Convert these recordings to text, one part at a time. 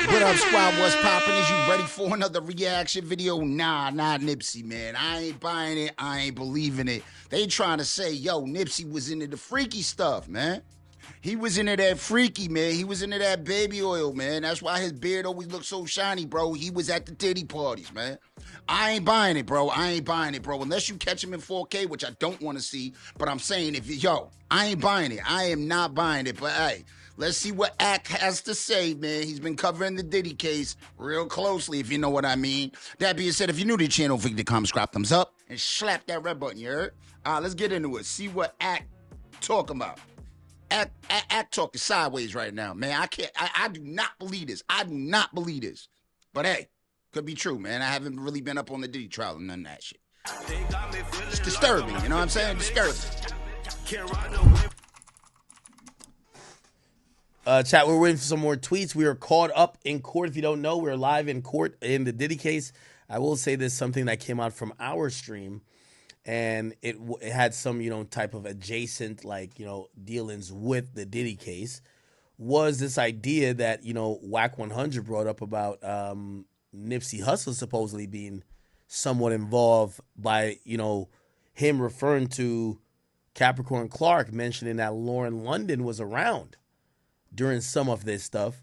What up, squad? What's poppin'? Is you ready for another reaction video? Nah, Nipsey, man. I ain't buying it. I ain't believing it. They trying to say, yo, Nipsey was into the freaky stuff, man. He was into that freaky, man. He was into that baby oil, man. That's why his beard always looked so shiny, bro. He was at the Diddy parties, man. I ain't buying it, bro. I ain't buying it, bro. Unless you catch him in 4K, which I don't want to see. But I'm saying, I ain't buying it. I am not buying it. But, hey, let's see what Wack has to say, man. He's been covering the Diddy case real closely, if you know what I mean. That being said, if you're new to the channel, don't forget to comment, subscribe, thumbs up, and slap that red button, you heard? Let's get into it. See what Wack talking about. Act talking sideways right now, man. I do not believe this. I do not believe this. But hey, could be true, man. I haven't really been up on the Diddy trial and none of that shit. It's disturbing, you know what I'm saying? Disturbing. Chat, we're waiting for some more tweets. We are caught up in court. If you don't know, we're live in court in the Diddy case. I will say this, something that came out from our stream, and it had some, type of adjacent, dealings with the Diddy case, was this idea that, Wack 100 brought up about Nipsey Hussle supposedly being somewhat involved by, him referring to Capricorn Clark, mentioning that Lauren London was around during some of this stuff.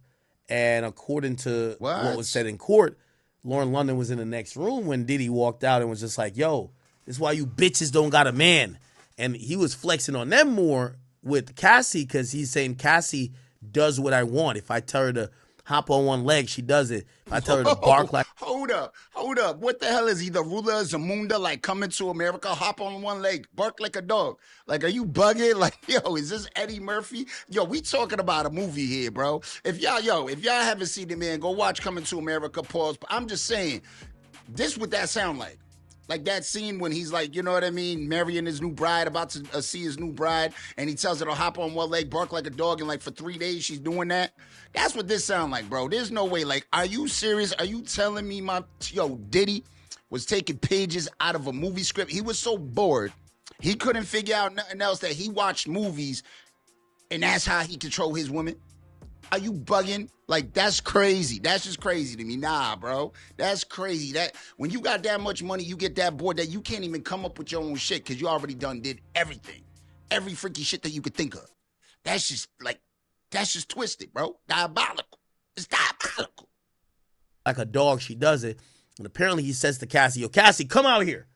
And according to what was said in court, Lauren London was in the next room when Diddy walked out and was just like, yo, this is why you bitches don't got a man. And he was flexing on them more with Cassie because he's saying Cassie does what I want. If I tell her to hop on one leg, she does it. If I tell her to bark like... Hold up. What the hell is he, the ruler of Zamunda, like coming to America, hop on one leg, bark like a dog? Like, are you bugging? Like, yo, is this Eddie Murphy? Yo, we talking about a movie here, bro. If y'all haven't seen it, man, go watch Coming to America, pause. But I'm just saying, this what that sound like. Like that scene when he's like, you know what I mean, marrying his new bride, about to see his new bride, and he tells her to hop on one leg, bark like a dog, and like for 3 days she's doing that. That's what this sound like, bro. There's no way. Like, are you serious? Are you telling me Diddy was taking pages out of a movie script? He was so bored, he couldn't figure out nothing else, that he watched movies, and that's how he controlled his women? Are you bugging? Like, that's crazy. That's just crazy to me. Nah, bro. That's crazy. That when you got that much money, you get that bored that you can't even come up with your own shit because you already did everything. Every freaky shit that you could think of. That's just twisted, bro. Diabolical. It's diabolical. Like a dog, she does it. And apparently he says to Cassie, yo, Cassie, come out here.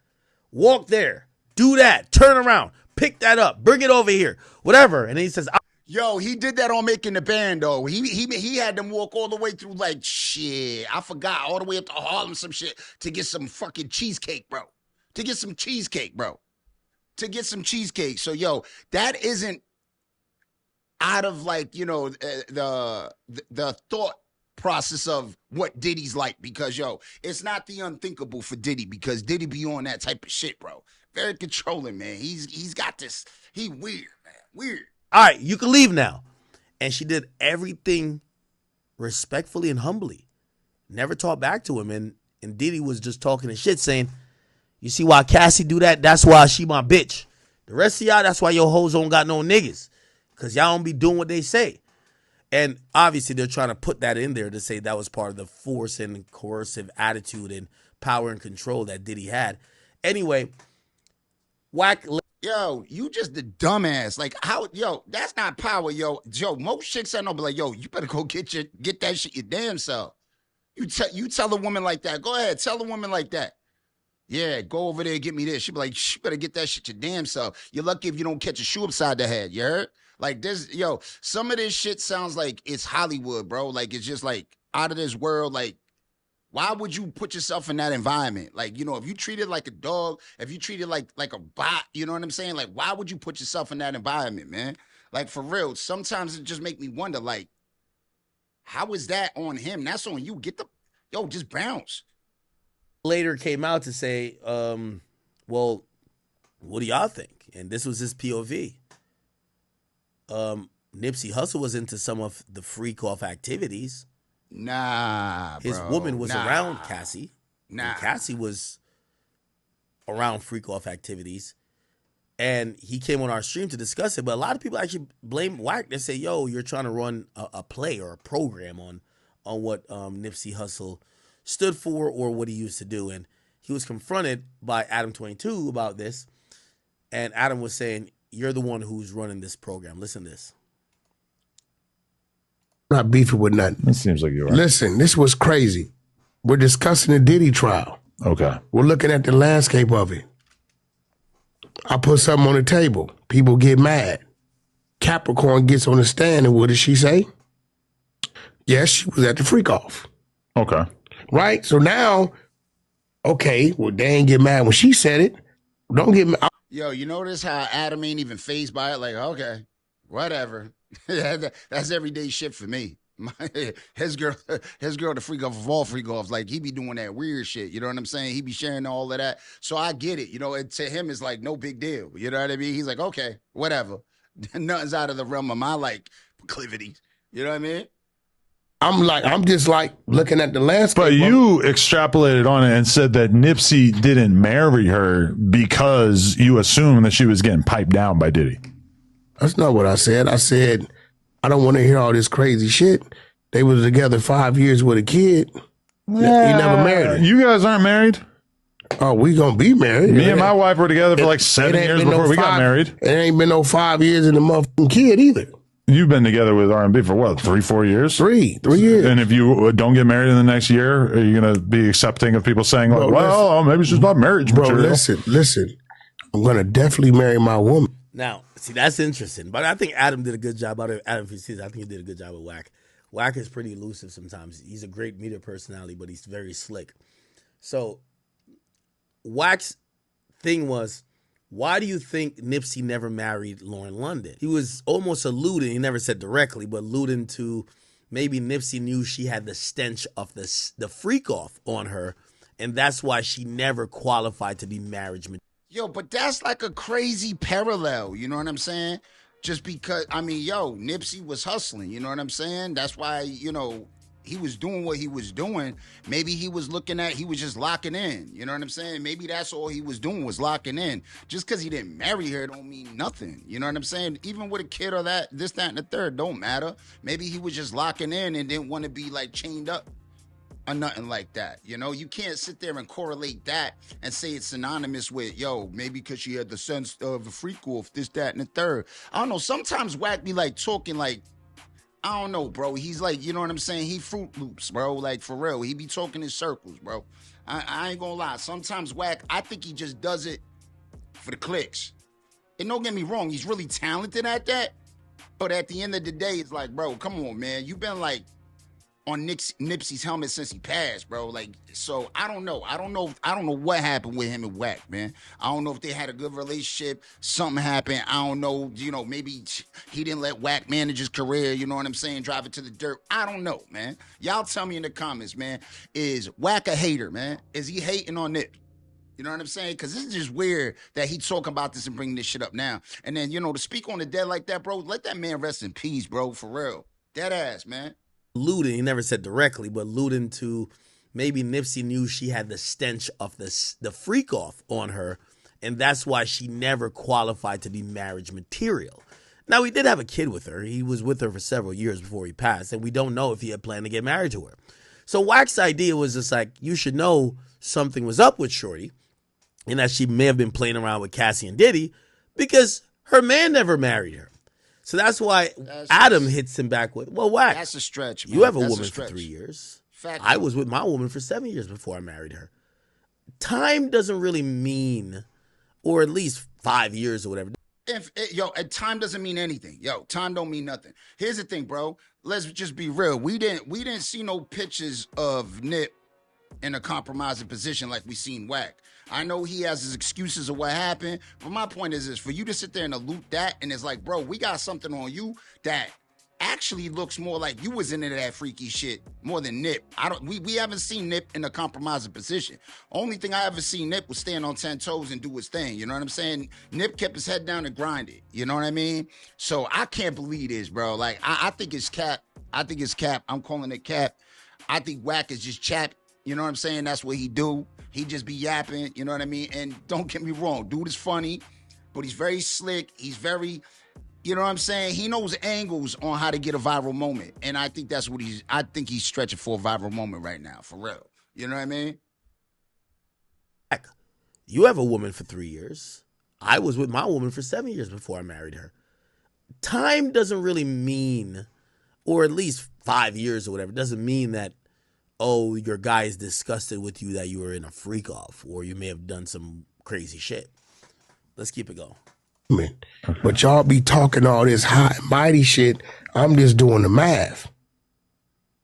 Walk there. Do that. Turn around. Pick that up. Bring it over here. Whatever. And then he says, yo, he did that on Making the Band, though. He had them walk all the way through, like, shit, I forgot, all the way up to Harlem, some shit, to get some fucking cheesecake, bro. To get some cheesecake. So, yo, that isn't out of, like, the thought process of what Diddy's like, because, yo, it's not the unthinkable for Diddy, because Diddy be on that type of shit, bro. Very controlling, man. He's got this. He weird, man. Weird. All right, you can leave now. And she did everything respectfully and humbly. Never talked back to him. And Diddy was just talking and shit, saying, you see why Cassie do that? That's why she my bitch. The rest of y'all, that's why your hoes don't got no niggas. Because y'all don't be doing what they say. And obviously they're trying to put that in there to say that was part of the force and coercive attitude and power and control that Diddy had. Anyway, Wack... Yo, you just the dumbass. Like, how, yo, that's not power, yo. Yo, most chicks I know be like, yo, you better go get that shit your damn self. You tell a woman like that. Go ahead, tell a woman like that. Yeah, go over there and get me this. She be like, she better get that shit your damn self. You're lucky if you don't catch a shoe upside the head, you heard? Like, this, yo, some of this shit sounds like it's Hollywood, bro. Like, it's just like out of this world, like, why would you put yourself in that environment? Like, if you treat it like a dog, if you treat it like a bot, you know what I'm saying? Like, why would you put yourself in that environment, man? Like, for real, sometimes it just make me wonder, like, how is that on him? That's on you. Just bounce. Later came out to say, well, what do y'all think? And this was his POV. Nipsey Hussle was into some of the freak-off activities. Nah, his bro. woman was around Cassie. Nah. And Cassie was around freak-off activities. And he came on our stream to discuss it. But a lot of people actually blame Wack. They say, yo, you're trying to run a play or a program on what Nipsey Hussle stood for or what he used to do. And he was confronted by Adam 22 about this. And Adam was saying, you're the one who's running this program. Listen to this. Not beefing with nothing. It seems like you are. Listen, this was crazy. We're discussing the Diddy trial. Okay. We're looking at the landscape of it. I put something on the table. People get mad. Capricorn gets on the stand, and what does she say? Yes, she was at the freak off. Okay. Right? So now, okay, well, they ain't get mad when she said it. Don't get mad. Yo, you notice how Adam ain't even fazed by it? Like, okay, whatever. That's everyday shit for me. His girl, the freak off of all freak offs. Like, he be doing that weird shit. You know what I'm saying? He be sharing all of that. So I get it. You know, to him, it's like no big deal. You know what I mean? He's like, okay, whatever. Nothing's out of the realm of my, like, proclivities. You know what I mean? I'm just like looking at the landscape. But you extrapolated on it and said that Nipsey didn't marry her because you assumed that she was getting piped down by Diddy. That's not what I said. I said, I don't want to hear all this crazy shit. They was together 5 years with a kid. He never married her. You guys aren't married? Oh, we gonna be married. Me and my wife were together for like 7 years before we got married. It ain't been no 5 years in the motherfucking kid either. You've been together with R&B for what, 3-4 years? 3 years. And if you don't get married in the next year, are you going to be accepting of people saying, like, well, maybe she's not marriage material? Listen. I'm going to definitely marry my woman. Now, see, that's interesting. But I think Adam did a good job out of Adam. I think he did a good job with Wack. Wack is pretty elusive sometimes. He's a great media personality, but he's very slick. So Wack's thing was, why do you think Nipsey never married Lauren London? He was almost alluding, he never said directly, but alluding to maybe Nipsey knew she had the stench of the freak off on her, and that's why she never qualified to be marriage material. Yo, but that's like a crazy parallel, you know what I'm saying? Just because, I mean, yo, Nipsey was hustling, you know what I'm saying? That's why, you know, he was doing what he was doing. Maybe he was he was just locking in. You know what I'm saying? Maybe that's all he was doing was locking in. Just because he didn't marry her don't mean nothing. You know what I'm saying? Even with a kid or this, that, and the third, don't matter. Maybe he was just locking in and didn't want to be like chained up or nothing like that. You know, you can't sit there and correlate that and say it's synonymous with, yo, maybe because she had the sense of a freak off, this, that, and the third. I don't know. Sometimes Wack be like talking like, I don't know, bro. He's like, you know what I'm saying? He Fruit Loops, bro. Like, for real. He be talking in circles, bro. I ain't gonna lie. Sometimes Wack, I think he just does it for the clicks. And don't get me wrong, he's really talented at that. But at the end of the day, it's like, bro, come on, man. You've been like on Nipsey's helmet since he passed, bro. Like, so I don't know. I don't know what happened with him and Wack, man. I don't know if they had a good relationship. Something happened. I don't know. You know, maybe he didn't let Wack manage his career. You know what I'm saying? Drive it to the dirt. I don't know, man. Y'all tell me in the comments, man. Is Wack a hater, man? Is he hating on Nip? You know what I'm saying? Because this is just weird that he talking about this and bringing this shit up now. And then, you know, to speak on the dead like that, bro, let that man rest in peace, bro, for real. Dead ass, man. Alluding, he never said directly, but alluding to maybe Nipsey knew she had the stench of the freak off on her, and that's why she never qualified to be marriage material. Now, he did have a kid with her. He was with her for several years before he passed, and we don't know if he had planned to get married to her. So Wack's idea was just like, you should know something was up with Shorty, and that she may have been playing around with Cassie and Diddy because her man never married her. So that's why Adam hits him back with, well, Wack, that's a stretch, man. You have a That's woman for 3 years. Fact. I was with my woman for 7 years before I married her. Time doesn't really mean, or at least 5 years or whatever. Time doesn't mean anything. Yo, time don't mean nothing. Here's the thing, bro. Let's just be real. We didn't see no pictures of Nip in a compromising position like we seen Wack. I know he has his excuses of what happened, but my point is for you to sit there and allude that, and it's like, bro, we got something on you that actually looks more like you was into that freaky shit more than Nip. We haven't seen Nip in a compromising position. Only thing I ever seen Nip was stand on 10 toes and do his thing. You know what I'm saying? Nip kept his head down and grinded. You know what I mean? So I can't believe this, bro. Like, I think it's cap. I think it's cap. I'm calling it cap. I think Wack is just chap. You know what I'm saying? That's what he do. He just be yapping, you know what I mean? And don't get me wrong, dude is funny, but he's very slick. He's very You know what I'm saying? He knows angles on how to get a viral moment. And I think that's what I think he's stretching for a viral moment right now, for real. You know what I mean? You have a woman for 3 years. I was with my woman for 7 years before I married her. Time doesn't really mean, or at least 5 years or whatever, doesn't mean that, oh, your guy is disgusted with you that you were in a freak off or you may have done some crazy shit. Let's keep it going. But y'all be talking all this high mighty shit. I'm just doing the math.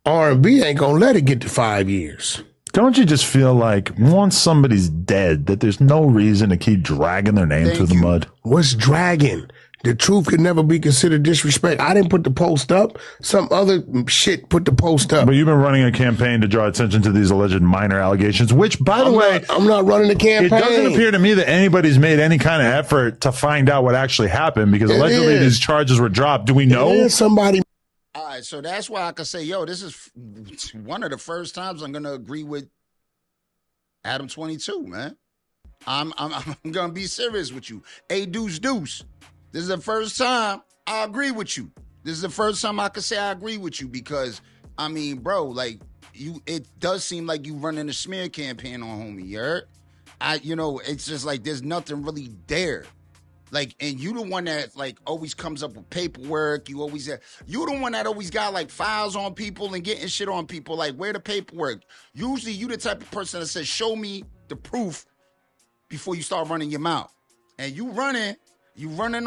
R&B ain't gonna let it get to 5 years. Don't you just feel like once somebody's dead, that there's no reason to keep dragging their name through the mud? What's dragging? The truth can never be considered disrespect. I didn't put the post up. Some other shit put the post up. But you've been running a campaign to draw attention to these alleged minor allegations, which, by the way, I'm not running the campaign. It doesn't appear to me that anybody's made any kind of effort to find out what actually happened, because allegedly these charges were dropped. Do we know? Somebody. All right, so that's why I can say, yo, this is one of the first times I'm gonna agree with Adam 22, man. I'm gonna be serious with you. A deuce deuce. This is the first time I agree with you. This is the first time I can say I agree with you, because I mean, bro, like it does seem like you running a smear campaign on homie. You heard? It's just like there's nothing really there. Like, and you the one that like always comes up with paperwork. You the one that always got like files on people and getting shit on people. Like, where the paperwork? Usually you the type of person that says, show me the proof before you start running your mouth. And you running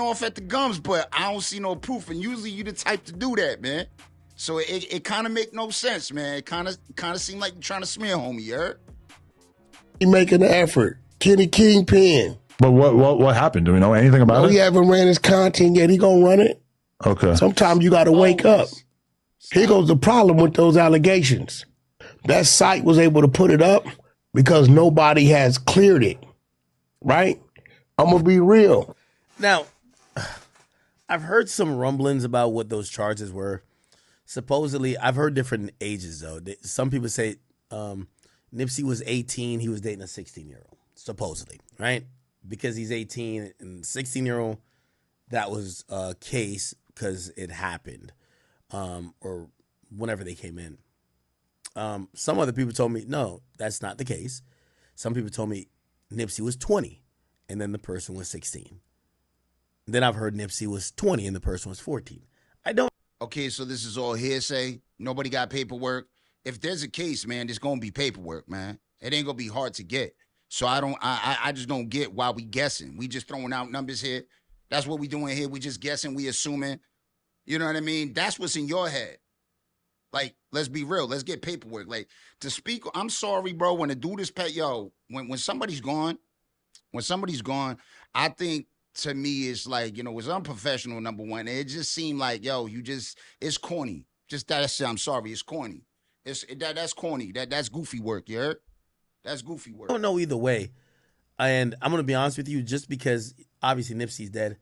off at the gums, but I don't see no proof. And usually you the type to do that, man. So it kind of make no sense, man. It kind of seem like you're trying to smear homie, you heard? He making the effort. Kenny Kingpin. But what happened? Do we know anything about it? He haven't ran his content yet. He gonna run it. Okay. Sometimes you got to wake up. Here goes the problem with those allegations. That site was able to put it up because nobody has cleared it. Right? I'm gonna be real. Now, I've heard some rumblings about what those charges were. Supposedly, I've heard different ages, though. Some people say Nipsey was 18, he was dating a 16-year-old, supposedly, right? Because he's 18 and 16-year-old, that was a case because it happened, or whenever they came in. Some other people told me, no, that's not the case. Some people told me Nipsey was 20, and then the person was 16. Then I've heard Nipsey was 20 and the person was 14. I don't. Okay, so this is all hearsay. Nobody got paperwork. If there's a case, man, there's gonna be paperwork, man. It ain't gonna be hard to get. So I just don't get why we guessing. We just throwing out numbers here. That's what we doing here. We just guessing. We assuming. You know what I mean? That's what's in your head. Like, let's be real. Let's get paperwork. Like, to speak, I'm sorry, bro. When a dude is when somebody's gone, I think, to me, it's like, it's unprofessional, number one. It just seemed like, it's corny. Just that shit, I'm sorry, it's corny. That's corny. That's goofy work, you heard? That's goofy work. I don't know either way. And I'm going to be honest with you, just because obviously Nipsey's dead,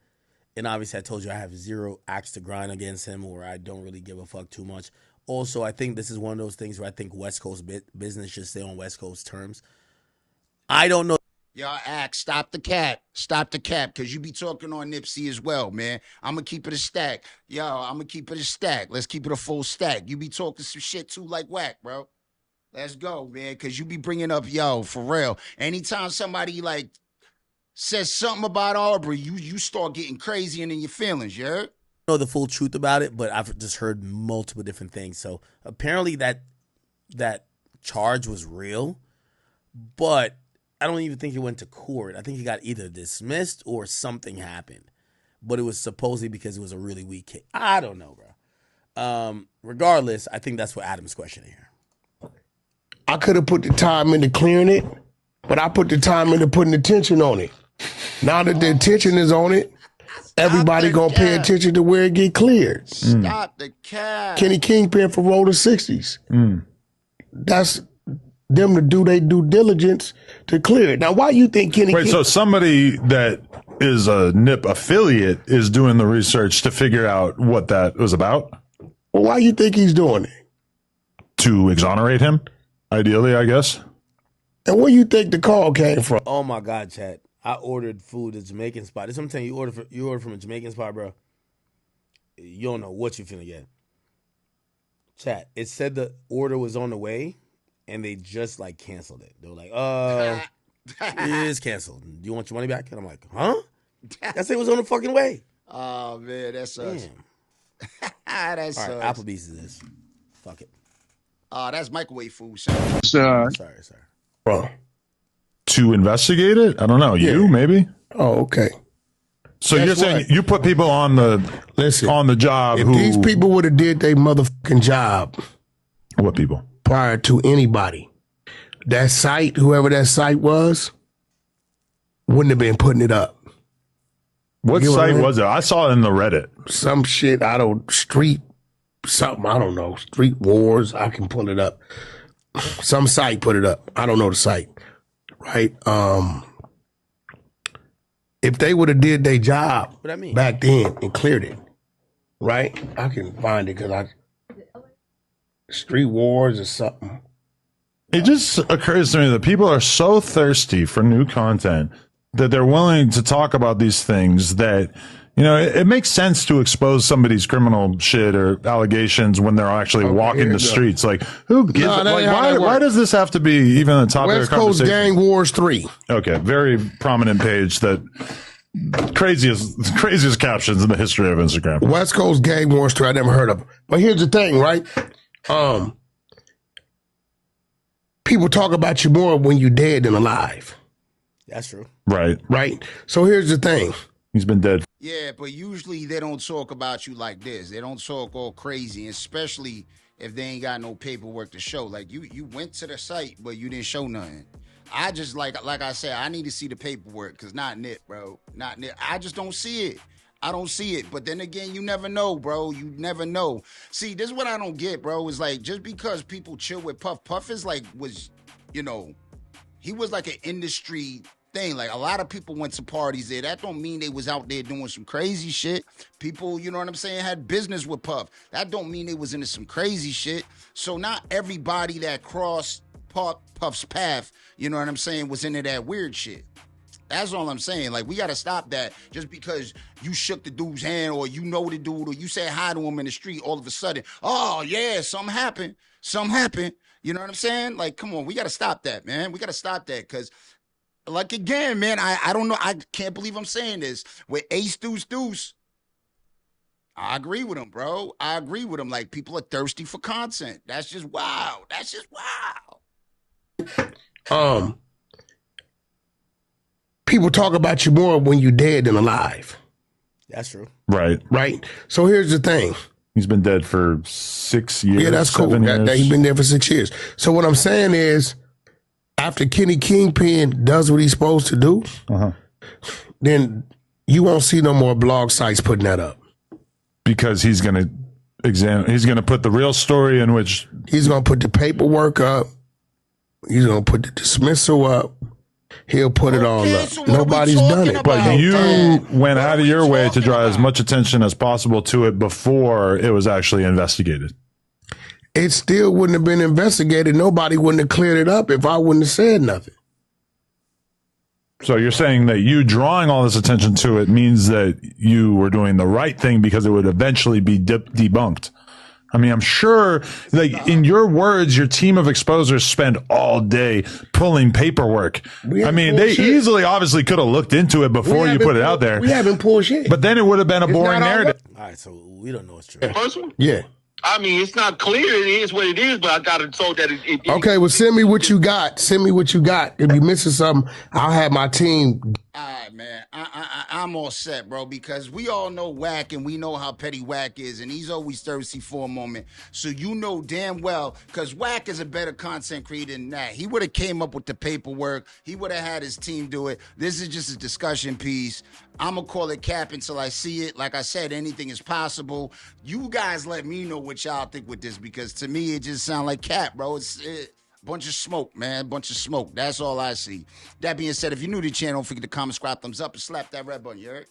and obviously I told you I have zero axe to grind against him, or I don't really give a fuck too much. Also, I think this is one of those things where I think West Coast business should stay on West Coast terms. I don't know. Yo, Axe, stop the cap, because you be talking on Nipsey as well, man. I'm going to keep it a stack. Yo, I'm going to keep it a stack. Let's keep it a full stack. You be talking some shit too like Wack, bro. Let's go, man, because you be bringing up, for real. Anytime somebody, like, says something about Aubrey, you start getting crazy and in your feelings, you heard? I know the full truth about it, but I've just heard multiple different things. So apparently that charge was real, but I don't even think it went to court. I think he got either dismissed or something happened, but it was supposedly because it was a really weak case. I don't know, bro. Regardless, I think that's what Adam's questioning here. I could have put the time into clearing it, but I put the time into putting attention on it. Now that the attention is on it, everybody gonna pay attention to where it get cleared. Stop the cap. Kenny Kingpin for Roll the 60s. That's them to do their due diligence to clear it. Now, why you think Kenny Wait, so somebody that is a NIP affiliate is doing the research to figure out what that was about? Well, why you think he's doing it? To exonerate him, ideally, I guess. And where you think the call came from? Oh my God, Chad. I ordered food at a Jamaican spot. This is what I'm telling you, you order from a Jamaican spot, bro. you don't know what you finna get. Chat. It said the order was on the way, and they just like canceled it. They were like, it is canceled. Do you want your money back? And I'm like, huh? I said it was on the fucking way. Oh man, that sucks. Damn. That sucks. All right, Applebee's is this. Fuck it. That's microwave food. Son. Sorry. Bro. To investigate it? I don't know. You maybe? Oh, okay. So Guess you're saying what? you put people on the job If who these people would have did their motherfucking job what people? prior to anybody, that site, whoever that site was, wouldn't have been putting it up. What You know what I site mean? was it? I saw it in the Reddit. Some shit I don't street wars. I can pull it up. Some site put it up. I don't know the site. Right? If they would have did their job What I mean? back then and cleared it, right? I can find it because street wars or something. It just occurs to me that people are so thirsty for new content that they're willing to talk about these things that, you know, it makes sense to expose somebody's criminal shit or allegations when they're actually walking the streets. Like, who gives No, that like, ain't how that why works. does this have to be even a topic West of Coast conversation? Gang Wars 3. Okay, very prominent page that craziest captions in the history of Instagram. West Coast Gang Wars 3. I never heard of it. But here's the thing, right? People talk about you more when you're dead than alive. That's true. Right. Right? So here's the thing. He's been dead. Yeah, but usually they don't talk about you like this. They don't talk all crazy, especially if they ain't got no paperwork to show. Like you went to the site, but you didn't show nothing. I just like I said, I need to see the paperwork because not Nip, bro. Not Nip. I just don't see it. I don't see it. But then again, you never know, bro. You never know. See, this is what I don't get, bro. Is like just because people chill with Puff, Puff is like he was like an industry thing. Like a lot of people went to parties there. That don't mean they was out there doing some crazy shit. People, you know what I'm saying, had business with Puff. That don't mean they was into some crazy shit. So not everybody that crossed Puff's path, you know what I'm saying, was into that weird shit. That's all I'm saying. Like, we got to stop that just because you shook the dude's hand or you know the dude or you said hi to him in the street, all of a sudden, oh, yeah, something happened. Something happened. You know what I'm saying? Like, come on, we got to stop that, man. We got to stop that because, like, again, man, I don't know. I can't believe I'm saying this. With Ace Deuce, I agree with him, bro. I agree with him. Like, people are thirsty for content. That's just wow. That's just wow. People talk about you more when you're dead than alive. That's true. Right. Right? So here's the thing. He's been dead for 6 years. Yeah, that's cool. 7 years. He's been there for 6 years. So what I'm saying is, after Kenny Kingpin does what he's supposed to do, then you won't see no more blog sites putting that up. Because he's going to he's going to put the real story in which he's going to put the paperwork up. He's going to put the dismissal up. He'll put it all up. So Nobody's done it. But you went out of your way to draw about? as much attention as possible to it before it was actually investigated. It still wouldn't have been investigated. Nobody wouldn't have cleared it up if I wouldn't have said nothing. So you're saying that you drawing all this attention to it means that you were doing the right thing because it would eventually be debunked. I mean, I'm sure, like, in your words, your team of exposers spend all day pulling paperwork. I mean, they easily, obviously, could have looked into it before you put it out there. We haven't pulled shit. But then it would have been a boring narrative. All right, so we don't know it's true. First one? Yeah. I mean, it's not clear. It is what it is, but I got it told that it Okay, well, send me what you got. Send me what you got. If you're missing something, I'll have my team. All right, man. I'm all set, bro, because we all know Wack and we know how petty Wack is, and he's always thirsty for a moment. So you know damn well, because Wack is a better content creator than that. He would have came up with the paperwork. He would have had his team do it. This is just a discussion piece. I'm going to call it cap until I see it. Like I said, anything is possible. You guys let me know what y'all think with this, because to me, it just sounds like cap, bro. It's bunch of smoke, man. Bunch of smoke. That's all I see. That being said, if you're new to the channel, don't forget to comment, subscribe, thumbs up, and slap that red button, you heard?